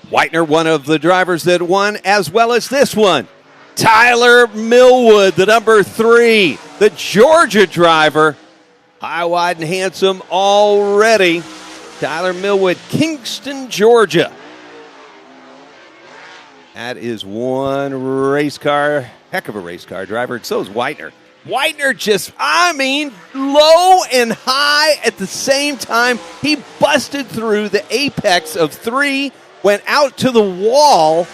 Whitener, one of the drivers that won, as well as this one. Tyler Millwood, the number 3, the Georgia driver. High, wide, and handsome already. Tyler Millwood, Kingston, Georgia. That is one race car, heck of a race car driver, and so is Whitener. Whitener just, low and high at the same time. He busted through the apex of 3, went out to the wall.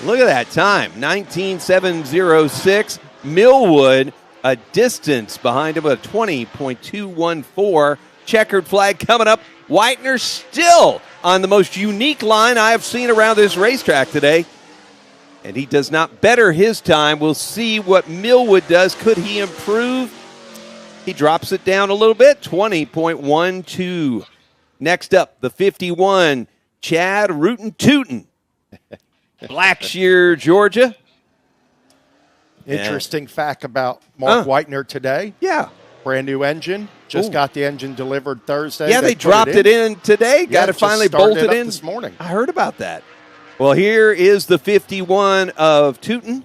Look at that time, 19.706. Millwood, a distance behind him, a 20.214. Checkered flag coming up. Whitener still on the most unique line I have seen around this racetrack today. And he does not better his time. We'll see what Millwood does. Could he improve? He drops it down a little bit, 20.12. Next up, the 51, Chad Rootin' Tootin'. Blackshear, Georgia. Interesting fact about Mark Whitener today. Yeah. Brand new engine. Just got the engine delivered Thursday. Yeah, they dropped it in today. Got it finally bolted in this morning. I heard about that. Well, here is the 51 of Tootin',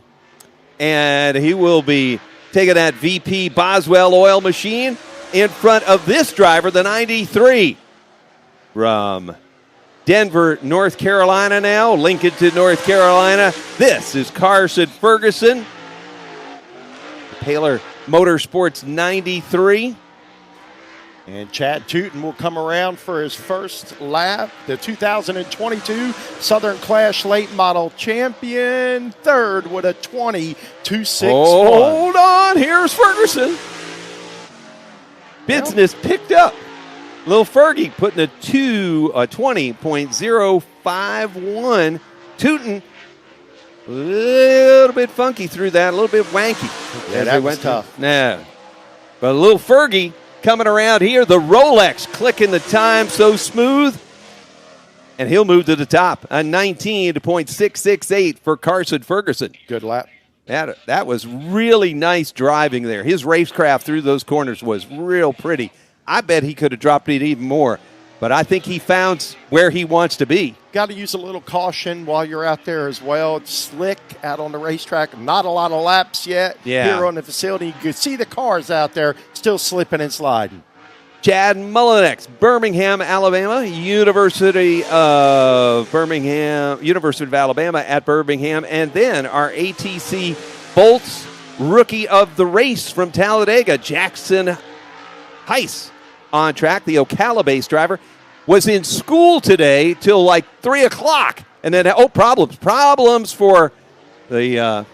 and he will be taking that VP Boswell oil machine in front of this driver, the 93 from Denver, North Carolina now, Lincoln to North Carolina. This is Carson Ferguson, Taylor Motorsports 93. And Chad Tootin will come around for his first lap. The 2022 Southern Clash Late Model Champion, third with a 20.261. Hold on, here's Ferguson. Business picked up. Little Fergie putting a 20.051. Tootin' a little bit funky through that, a little bit wanky. Yeah, that was tough. Nah. But a little Fergie coming around here, the Rolex clicking the time so smooth, and he'll move to the top. A 19.668 for Carson Ferguson. Good lap. That was really nice driving there. His racecraft through those corners was real pretty. I bet he could have dropped it even more, but I think he found where he wants to be. Got to use a little caution while you're out there as well. It's slick out on the racetrack. Not a lot of laps yet here on the facility. You can see the cars out there still slipping and sliding. Chad Mullinex, Birmingham, Alabama, University of Alabama at Birmingham, and then our ATC Bolts rookie of the race from Talladega, Jackson Heiss, on track. The Ocala-based driver was in school today till like 3 o'clock. And then, problems for the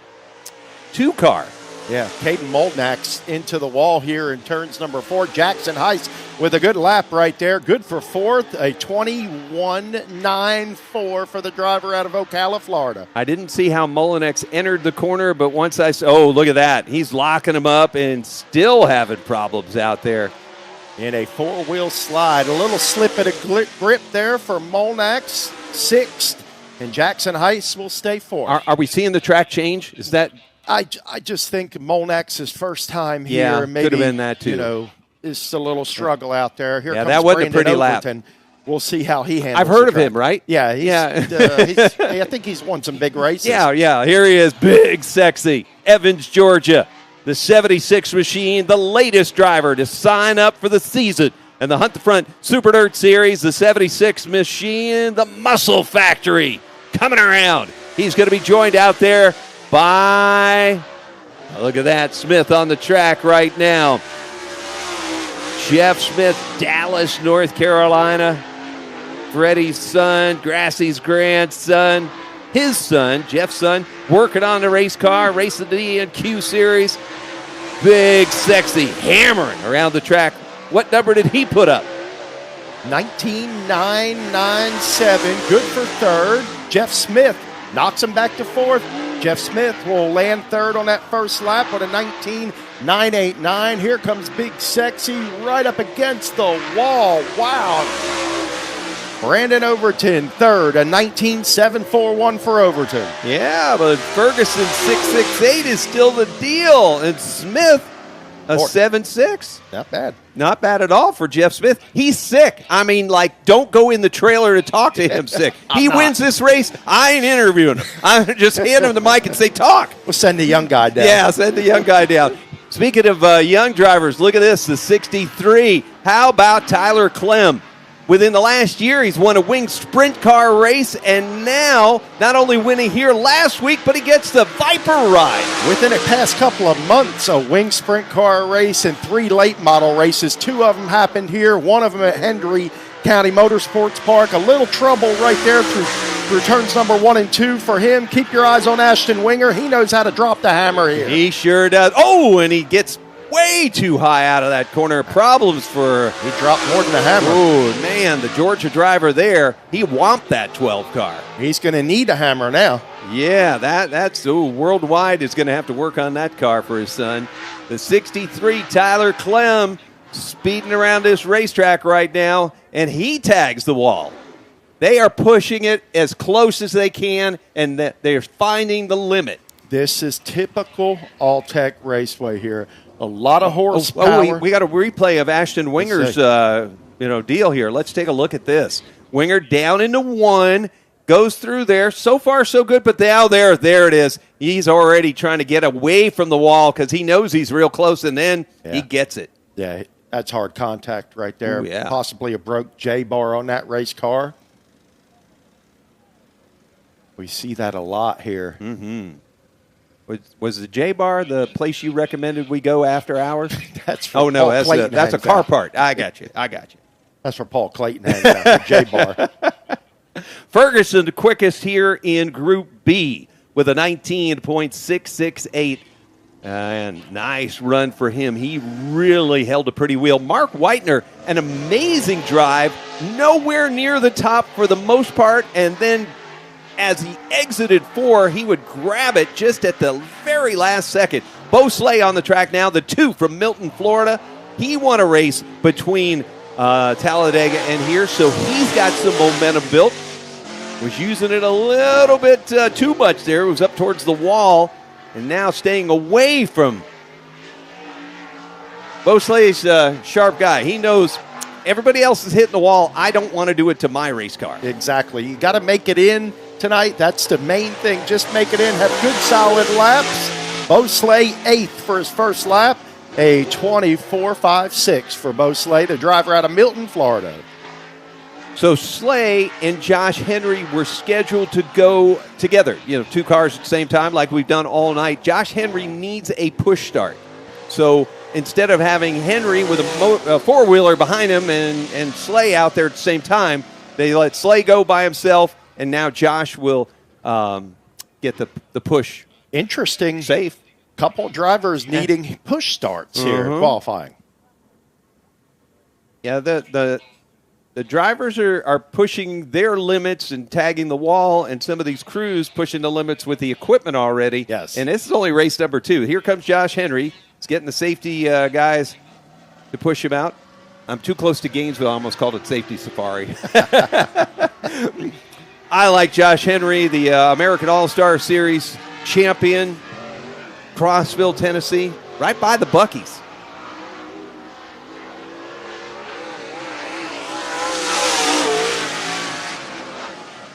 2-car. Yeah, Caden Molnax into the wall here in turns number 4. Jackson Heiss with a good lap right there. Good for 4th, a 21.94 for the driver out of Ocala, Florida. I didn't see how Molnax entered the corner, but once I saw, look at that. He's locking him up and still having problems out there. In a 4-wheel slide, a little slip at a grip there for Molnax, 6th, and Jackson Heiss will stay 4th. Are we seeing the track change? Is that... I just think Molnax's first time here, Yeah, maybe, could have been that too. Is a little struggle out there. Here comes that wasn't Brandon a pretty lap. Overton. We'll see how he handles. I've heard the of track. him, right? Yeah, yeah. I think he's won some big races. Yeah. Here he is, big, sexy, Evans, Georgia, the 76 machine, the latest driver to sign up for the season. And the Hunt the Front Super Dirt Series, the 76 machine, the Muscle Factory, coming around. He's going to be joined out there by, look at that, Smith on the track right now. Jeff Smith, Dallas, North Carolina. Freddie's son, Grassy's grandson. His son, Jeff's son, working on the race car, racing the DNQ Series. Big, sexy, hammering around the track. What number did he put up? 19.997, good for 3rd. Jeff Smith knocks him back to 4th. Jeff Smith will land 3rd on that first lap with a 19.989. Here comes Big Sexy right up against the wall. Wow. Brandon Overton, 3rd, a 19.741 for Overton. Yeah, but Ferguson 6.68 is still the deal. And Smith, a 7.6. Not bad. Not bad at all for Jeff Smith. He's sick. I mean, don't go in the trailer to talk to him sick. He wins this race. I ain't interviewing him. I just hand him the mic and say, talk. We'll send the young guy down. Yeah, send the young guy down. Speaking of young drivers, look at this, the 63. How about Tyler Clem? Within the last year, he's won a winged sprint car race, and now not only winning here last week, but he gets the Viper ride. Within the past couple of months, a winged sprint car race and 3 late model races. 2 of them happened here, one of them at Hendry County Motorsports Park. A little trouble right there through turns number 1 and 2 for him. Keep your eyes on Ashton Winger. He knows how to drop the hammer here. He sure does. Oh, and he gets way too high out of that corner. Problems for... He dropped more than a hammer. Oh, man, the Georgia driver there, he whomped that 12 car. He's going to need a hammer now. Yeah, that's Worldwide is going to have to work on that car for his son. The 63, Tyler Clem, speeding around this racetrack right now, and he tags the wall. They are pushing it as close as they can, and they're finding the limit. This is typical All-Tech Raceway here. A lot of horsepower. We got a replay of Ashton Winger's deal here. Let's take a look at this. Winger down into 1, goes through there. So far, so good, but now there it is. He's already trying to get away from the wall because he knows he's real close, and then he gets it. Yeah, that's hard contact right there. Ooh, yeah. Possibly a broke J-bar on that race car. We see that a lot here. Mm-hmm. Was the J-Bar the place you recommended we go after hours? That's for Paul Clayton that's a car part. I got you. That's where Paul Clayton hangs out, the J-Bar. Ferguson, the quickest here in Group B with a 19.668. And nice run for him. He really held a pretty wheel. Mark Whitener, an amazing drive, nowhere near the top for the most part, and then as he exited 4, he would grab it just at the very last second. Bo Slay on the track now, the 2 from Milton, Florida. He won a race between Talladega and here, so he's got some momentum built. Was using it a little bit too much there. It was up towards the wall, and now staying away from Bo Slay's a sharp guy. He knows everybody else is hitting the wall. I don't want to do it to my race car. Exactly. You got to make it in tonight. That's the main thing. Just make it in. Have good, solid laps. Bo Slay 8th for his first lap. A 24.56 for Bo Slay, the driver out of Milton, Florida. So Slay and Josh Henry were scheduled to go together, 2 cars at the same time like we've done all night. Josh Henry needs a push start. So instead of having Henry with a four-wheeler behind him and Slay out there at the same time, they let Slay go by himself, and now Josh will get the push. Interesting. Safe. Couple drivers needing push starts here in qualifying. Yeah, the drivers are pushing their limits and tagging the wall, and some of these crews pushing the limits with the equipment already. Yes. And this is only race number 2. Here comes Josh Henry. He's getting the safety guys to push him out. I'm too close to Gainesville. I almost called it Safety Safari. I like Josh Henry, the American All-Star Series champion, Crossville, Tennessee, right by the Buc-ee's.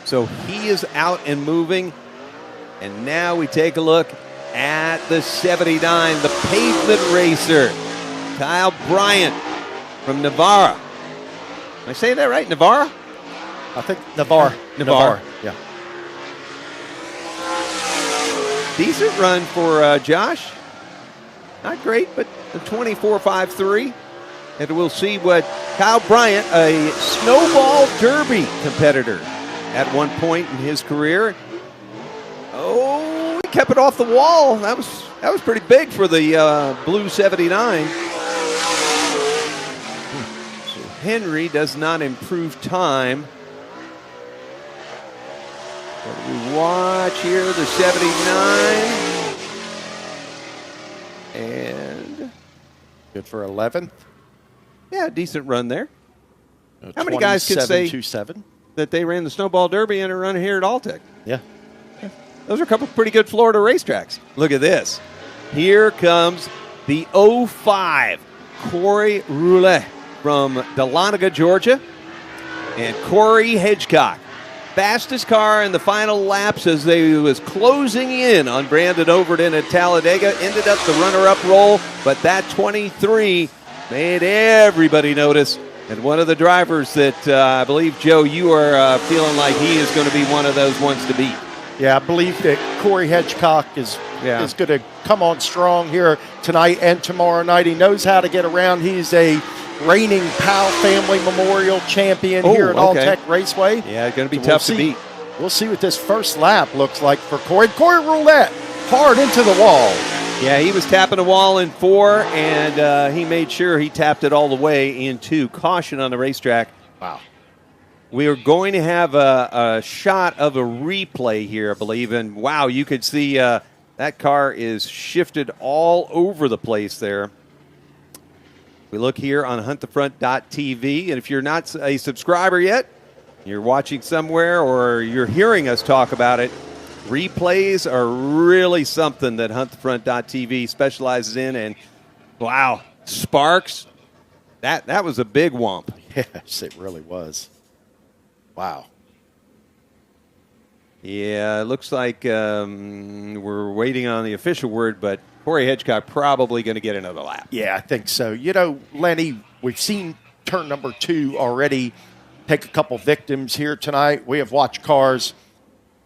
So he is out and moving. And now we take a look at the 79, the pavement racer, Kyle Bryant from Navarra. Am I saying that right? Navarra? I think Navarre. Yeah. Decent run for Josh. Not great, but a 24.53. And we'll see what Kyle Bryant, a snowball derby competitor at one point in his career. Oh, he kept it off the wall. That was pretty big for the blue 79. So Henry does not improve time. But we watch here the 79. And good for 11th. Yeah, decent run there. How many guys could say 27 that they ran the Snowball Derby and are running here at Alltech? Yeah. Those are a couple of pretty good Florida racetracks. Look at this. Here comes the 05 Corey Roulet from Dahlonega, Georgia. And Corey Hedgecock, fastest car in the final laps as they was closing in on Brandon Overton at Talladega. Ended up the runner-up role, but that 23 made everybody notice. And one of the drivers that I believe, Joe, you are feeling like he is going to be one of those ones to beat. Yeah, I believe that Corey Hedgecock is going to come on strong here tonight and tomorrow night. He knows how to get around. He's a reigning Powell Family Memorial champion here at Alltech Raceway. Yeah, going to be tough to beat. We'll see what this first lap looks like for Corey. Corey Roulette, hard into the wall. Yeah, he was tapping the wall in 4, and he made sure he tapped it all the way in 2. Caution on the racetrack. Wow. We are going to have a shot of a replay here, I believe. And, wow, you could see that car is shifted all over the place there. We look here on huntthefront.tv. And if you're not a subscriber yet, you're watching somewhere or you're hearing us talk about it, replays are really something that huntthefront.tv specializes in. And, wow, Sparks, that was a big whomp. Yes, it really was. Wow. Yeah, it looks like we're waiting on the official word, but Corey Hedgecock probably going to get another lap. Yeah, I think so. You know, Lenny, we've seen turn number 2 already take a couple victims here tonight. We have watched cars.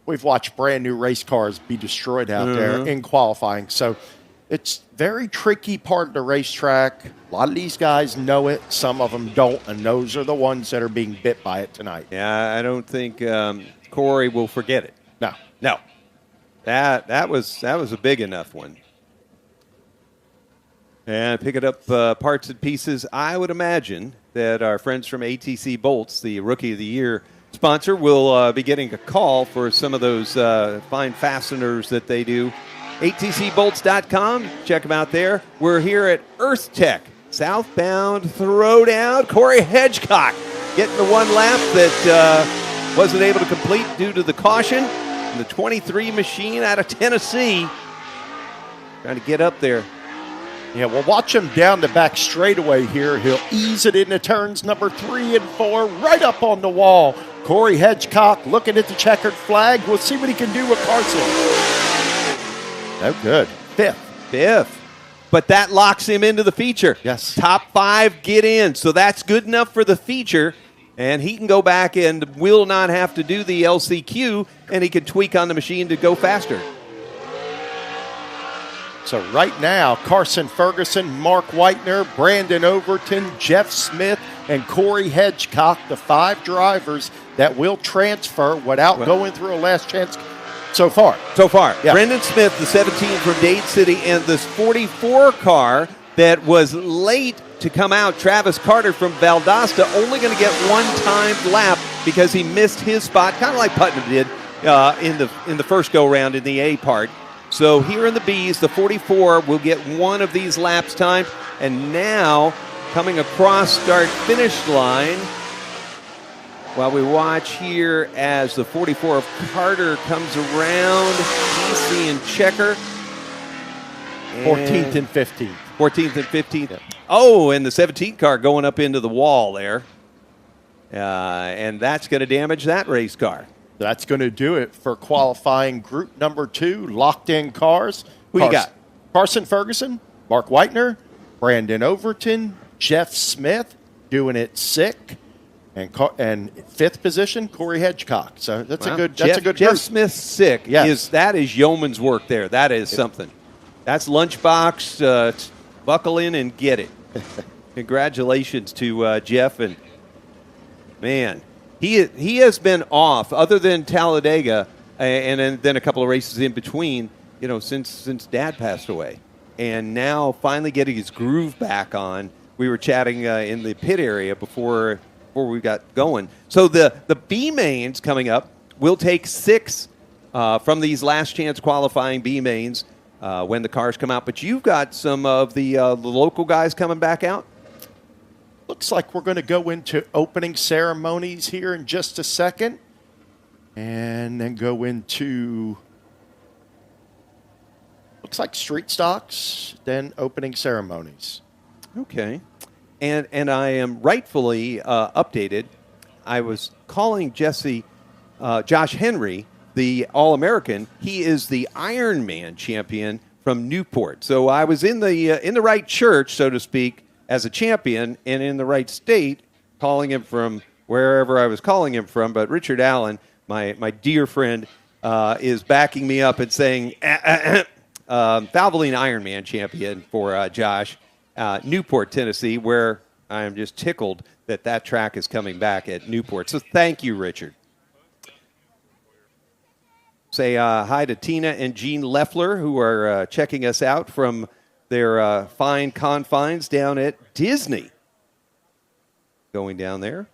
We've watched brand new race cars be destroyed out there in qualifying. So it's very tricky part of the racetrack. A lot of these guys know it. Some of them don't, and those are the ones that are being bit by it tonight. Yeah, I don't think Corey will forget it. No. That was a big enough one. And picking up parts and pieces, I would imagine that our friends from ATC Bolts, the Rookie of the Year sponsor, will be getting a call for some of those fine fasteners that they do. ATCbolts.com. Check them out there. We're here at Earth Tech. Southbound throwdown. Corey Hedgecock getting the one lap that wasn't able to complete due to the caution. And the 23 machine out of Tennessee trying to get up there. Yeah, we'll watch him down the back straightaway here. He'll ease it into turns number 3 and 4, right up on the wall. Corey Hedgecock looking at the checkered flag. We'll see what he can do with Carson. No good. Fifth. But that locks him into the feature. Yes. Top 5 get in. So that's good enough for the feature. And he can go back and will not have to do the LCQ, and he can tweak on the machine to go faster. So right now, Carson Ferguson, Mark Whitener, Brandon Overton, Jeff Smith, and Corey Hedgecock, the 5 drivers that will transfer without going through a last chance so far. Yeah. Brendan Smith, the 17 from Dade City, and this 44 car that was late to come out, Travis Carter from Valdosta, only going to get one timed lap because he missed his spot, kind of like Putnam did in the first go-round in the A part. So here in the Bs, the 44 will get one of these laps timed. And now, coming across start-finish line, while we watch here as the 44 of Carter comes around, DC and Checker. 14th and 15th. 14th and 15th. Yeah. Oh, and the 17 car going up into the wall there. And that's going to damage that race car. That's going to do it for qualifying group number 2, locked-in cars. Who you got? Carson Ferguson, Mark Whitener, Brandon Overton, Jeff Smith, doing it sick, and 5th position, Corey Hedgecock. So that's a good Jeff group. Smith's sick. Yes. That is yeoman's work there. That is something. That's lunchbox. Buckle in and get it. Congratulations to Jeff, and man. He has been off, other than Talladega, and then a couple of races in between, since Dad passed away. And now finally getting his groove back on. We were chatting in the pit area before we got going. So the B mains coming up, we'll take 6 from these last chance qualifying B mains when the cars come out. But you've got some of the local guys coming back out. Looks like we're going to go into opening ceremonies here in just a second, and then go into, looks like street stocks, then opening ceremonies. Okay. And I am rightfully updated. I was calling Josh Henry, the All-American. He is the Ironman champion from Newport. So I was in the right church, so to speak, as a champion, and in the right state, calling him from wherever I was calling him from. But Richard Allen, my dear friend, is backing me up and saying, Valvoline Ironman champion for Josh, Newport, Tennessee, where I am just tickled that track is coming back at Newport. So thank you, Richard. Say hi to Tina and Gene Leffler, who are checking us out from their fine confines down at Disney. Going down there.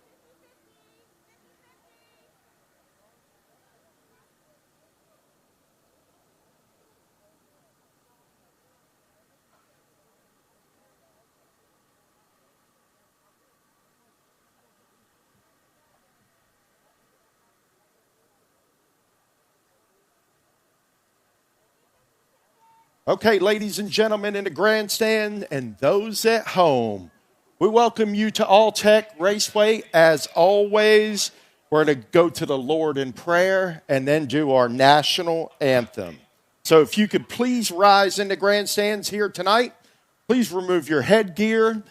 Okay, ladies and gentlemen in the grandstand and those at home, we welcome you to All Tech Raceway. As always, we're going to go to the Lord in prayer and then do our national anthem. So if you could please rise in the grandstands here tonight, please remove your headgear.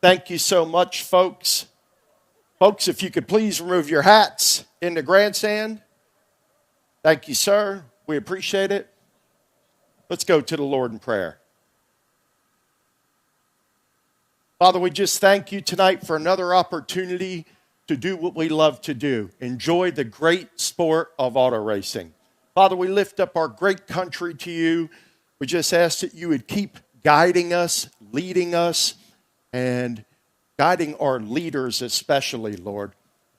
Thank you so much, folks. Folks, if you could please remove your hats in the grandstand. Thank you, sir. We appreciate it. Let's go to the Lord in prayer. Father, we just thank you tonight for another opportunity to do what we love to do. Enjoy the great sport of auto racing. Father, we lift up our great country to you. We just ask that you would keep guiding us, leading us, and guiding our leaders especially, Lord.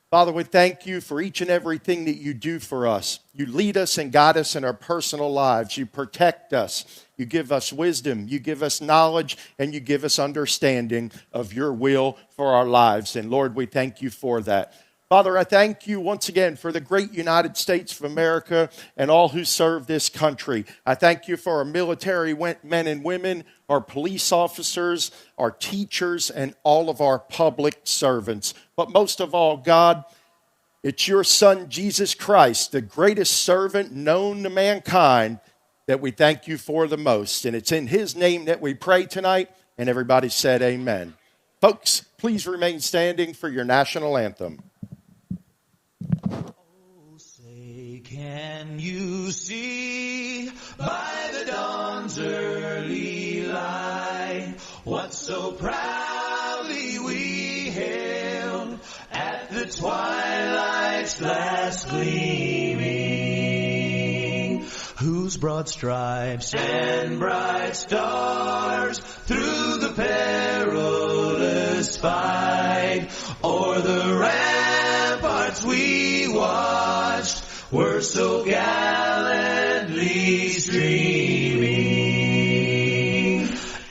Father, we thank you for each and everything that you do for us. You lead us and guide us in our personal lives. You protect us. You give us wisdom. You give us knowledge, and you give us understanding of your will for our lives. And Lord, we thank you for that. Father, I thank you once again for the great United States of America and all who serve this country. I thank you for our military men and women, our police officers, our teachers, and all of our public servants. But most of all, God, it's your Son, Jesus Christ, the greatest servant known to mankind, that we thank you for the most. And it's in his name that we pray tonight, and everybody said amen. Folks, Please remain standing for your national anthem. Say, can you see by the dawn's early light what so proudly we hailed at the twilight's last gleaming, whose broad stripes and bright stars through the perilous fight o'er the ramparts we watched were so gallantly streaming,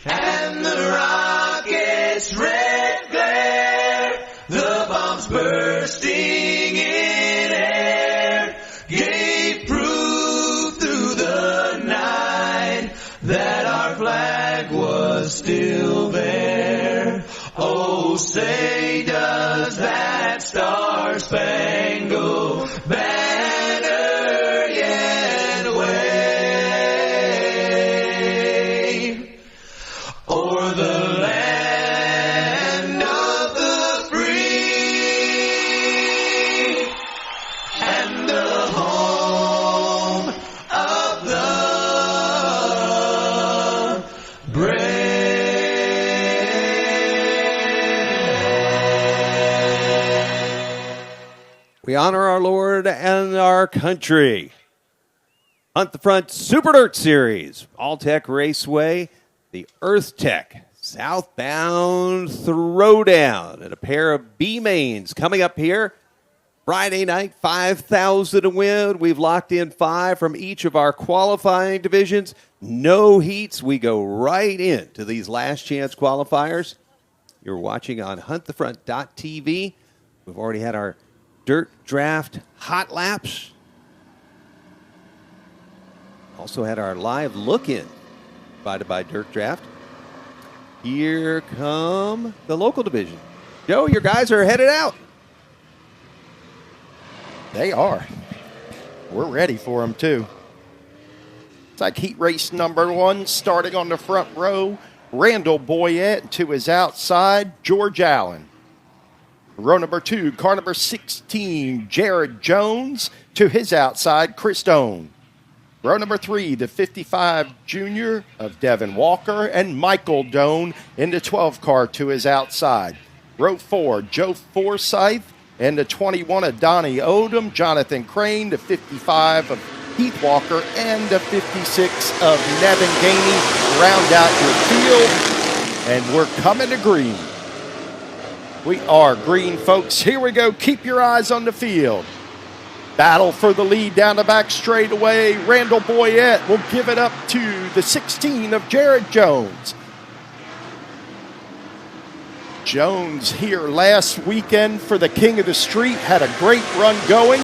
and the rocket's red glare, the bombs bursting in air, gave proof through the night that our flag was still there. Oh, say does that star-spangled banner yet wave o'er the land of the free and the home of the brave. We honor our Lord and our country. Hunt the Front Super Dirt Series, All-Tech Raceway, the Earth Tech Southbound Throwdown, and a pair of B-mains coming up here. Friday night, 5,000 to win. We've locked in 5 from each of our qualifying divisions. No heats. We go right into these last chance qualifiers. You're watching on huntthefront.tv. We've already had our dirt draft hot laps. Also had our live look-in provided by Dirt Draft. Here come the local division. Joe, your guys are headed out. They are. We're ready for them, too. It's like heat race number 1, starting on the front row. Randall Boyette to his outside, George Allen. Row number 2, car number 16, Jared Jones to his outside, Chris Stone. Row number 3, the 55 junior of Devin Walker and Michael Doan in the 12 car to his outside. Row 4, Joe Forsyth and the 21 of Donnie Odom, Jonathan Crane, the 55 of Heath Walker, and the 56 of Nevin Gainey round out your field. And we're coming to green. We are green, folks. Here we go. Keep your eyes on the field. Battle for the lead down the back straightaway. Randall Boyette will give it up to the 16 of Jared Jones. Jones here last weekend for the King of the Street. Had a great run going.